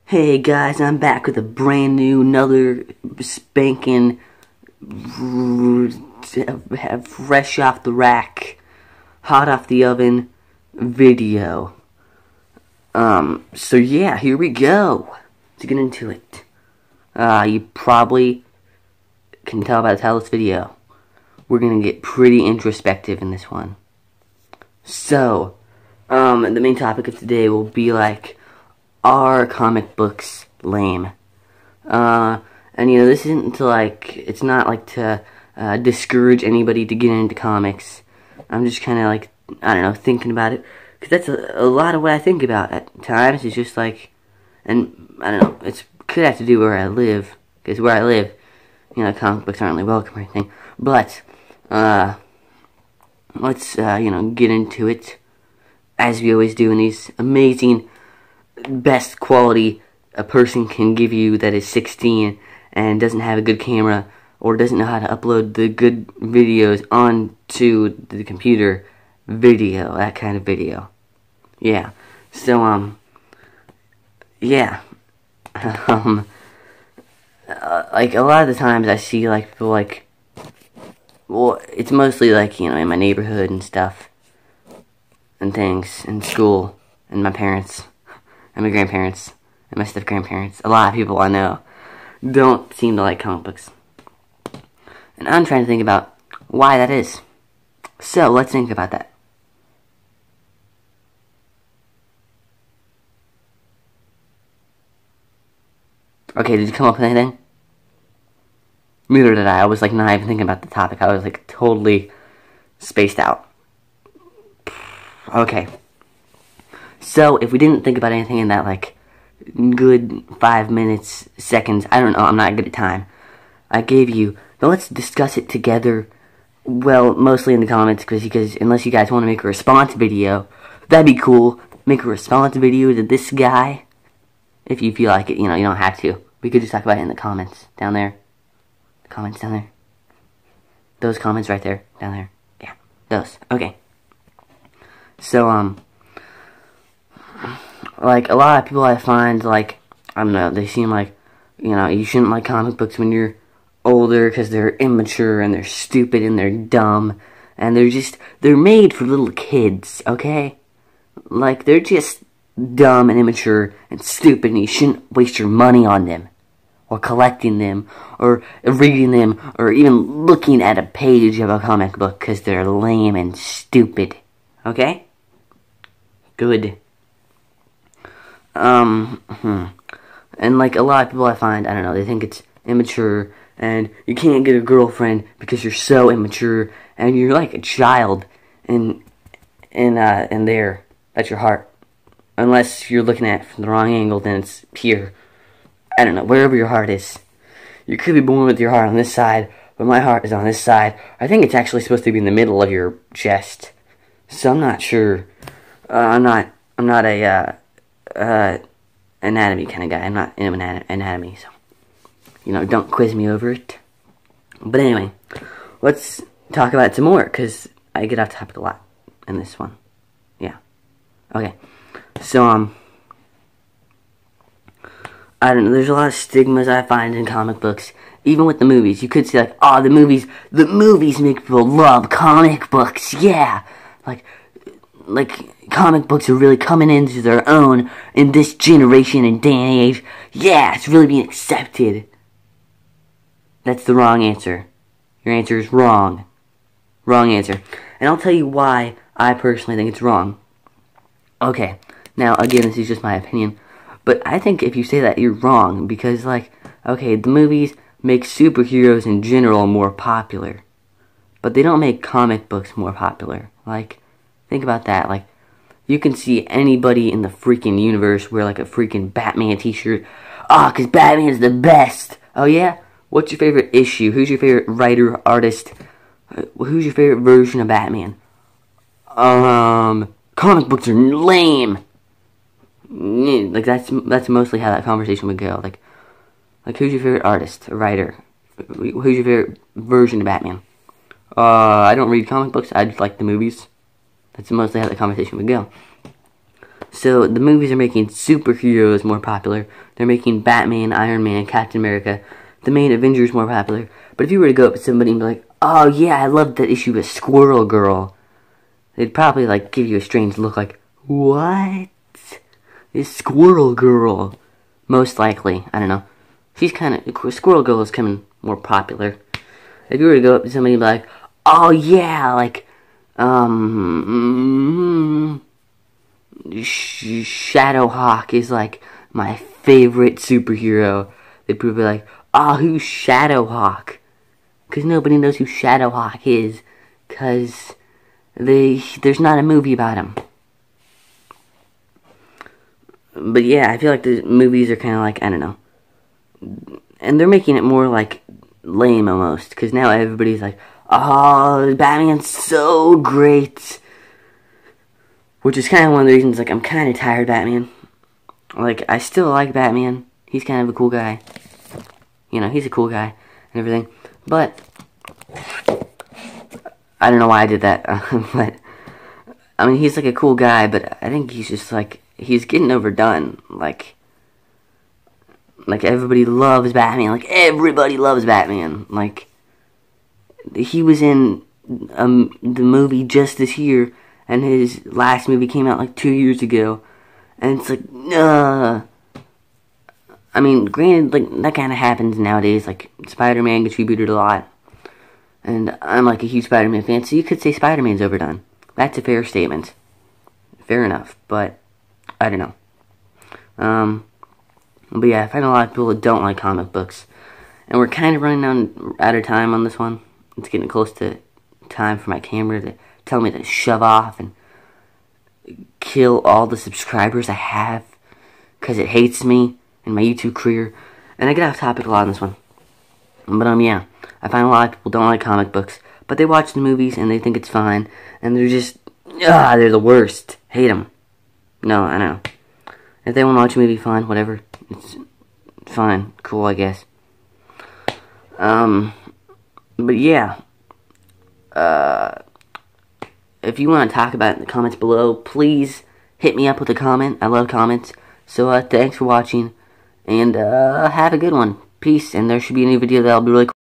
Hey guys, I'm back with a brand new, another spanking, fresh off the rack, hot off the oven video. So yeah, here we go. Let's get into it. You probably can tell by the title of this video, we're gonna get pretty introspective in this one. So, the main topic of today will be like, are comic books lame? And you know, this isn't to like, it's not like to discourage anybody to get into comics. I'm just kind of like, I don't know, thinking about it, because that's a lot of what I think about at times. It's just like, and I don't know, it could have to do where I live, because where I live, you know, comic books aren't really welcome or anything. But let's you know, get into it as we always do in these amazing, best quality a person can give you that is 16 and doesn't have a good camera or doesn't know how to upload the good videos onto the computer video, that kind of video. Yeah. So, yeah. Like, a lot of the times I see, like, people, like, well, it's mostly, like, you know, in my neighborhood and stuff, and things, in school, and my parents, and my grandparents, and my step-grandparents. A lot of people I know don't seem to like comic books. And I'm trying to think about why that is. So, let's think about that. Okay, did you come up with anything? Neither did I. I was like not even thinking about the topic. I was like totally spaced out. Okay. So, if we didn't think about anything in that, like, good 5 minutes, seconds, I don't know, I'm not good at time, I gave you, then let's discuss it together, well, mostly in the comments, because unless you guys want to make a response video, that'd be cool, make a response video to this guy, if you feel like it, you know, you don't have to, we could just talk about it in the comments, down there, the comments down there, those comments right there, down there, yeah, those, okay, so, like, a lot of people I find, like, I don't know, they seem like, you know, you shouldn't like comic books when you're older because they're immature and they're stupid and they're dumb and they're made for little kids, okay? Like, they're just dumb and immature and stupid and you shouldn't waste your money on them or collecting them or reading them or even looking at a page of a comic book because they're lame and stupid, okay? Good. And like a lot of people I find, I don't know, they think it's immature, and you can't get a girlfriend because you're so immature, and you're like a child in there, that's your heart. Unless you're looking at it from the wrong angle, then it's here. I don't know, wherever your heart is. You could be born with your heart on this side, but my heart is on this side. I think it's actually supposed to be in the middle of your chest. So I'm not sure. I'm not a, anatomy kind of guy. I'm not into anatomy, so, you know, don't quiz me over it. But anyway, let's talk about it some more, because I get off topic a lot in this one. Yeah. Okay. So, I don't know, there's a lot of stigmas I find in comic books, even with the movies. You could say, like, oh, the movies make people love comic books, yeah! Like, comic books are really coming into their own in this generation and day and age. Yeah, it's really being accepted. That's the wrong answer. Your answer is wrong. Wrong answer. And I'll tell you why I personally think it's wrong. Okay, now again, this is just my opinion, but I think if you say that, you're wrong, because, like, okay, the movies make superheroes in general more popular, but they don't make comic books more popular. Like, think about that. Like, you can see anybody in the freaking universe wear, like, a freaking Batman t-shirt. Ah, 'cause Batman is the best. Oh, yeah? What's your favorite issue? Who's your favorite writer, artist? Who's your favorite version of Batman? Comic books are lame. Like, that's mostly how that conversation would go. Like, who's your favorite artist, or writer? Who's your favorite version of Batman? I don't read comic books. I just like the movies. That's mostly how the conversation would go. So the movies are making superheroes more popular. They're making Batman, Iron Man, Captain America, the main Avengers more popular. But if you were to go up to somebody and be like, "Oh yeah, I love that issue of Squirrel Girl," they'd probably like give you a strange look like, "What? Is Squirrel Girl?" Most likely, I don't know. She's Squirrel Girl is coming more popular. If you were to go up to somebody and be like, "Oh yeah, like, Shadowhawk is like my favorite superhero," they'd probably be like, "Oh, who's Shadowhawk?" Because nobody knows who Shadowhawk is, because there's not a movie about him. But yeah, I feel like the movies are kind of like, I don't know. And they're making it more like lame almost, because now everybody's like, "Oh, Batman's so great." Which is kind of one of the reasons, like, I'm kind of tired of Batman. Like, I still like Batman. He's kind of a cool guy. You know, he's a cool guy and everything. But I don't know why I did that. But I mean, he's like a cool guy, but I think he's just like, he's getting overdone. Like everybody loves Batman. Like, everybody loves Batman. Like, he was in the movie just this year, and his last movie came out like 2 years ago. And it's like, I mean, granted, like, that kind of happens nowadays. Like, Spider-Man gets rebooted a lot. And I'm like a huge Spider-Man fan, so you could say Spider-Man's overdone. That's a fair statement. Fair enough, but I don't know. But yeah, I find a lot of people that don't like comic books. And we're kind of running out of time on this one. It's getting close to time for my camera to tell me to shove off and kill all the subscribers I have because it hates me and my YouTube career. And I get off topic a lot on this one. But yeah, I find a lot of people don't like comic books, but they watch the movies and they think it's fine, and they're just, they're the worst. Hate them. No, I know. If they want to watch a movie, fine, whatever. It's fine, cool, I guess. But yeah. If you want to talk about it in the comments below, please hit me up with a comment. I love comments. So, thanks for watching, and have a good one. Peace, and there should be a new video that'll be really cool.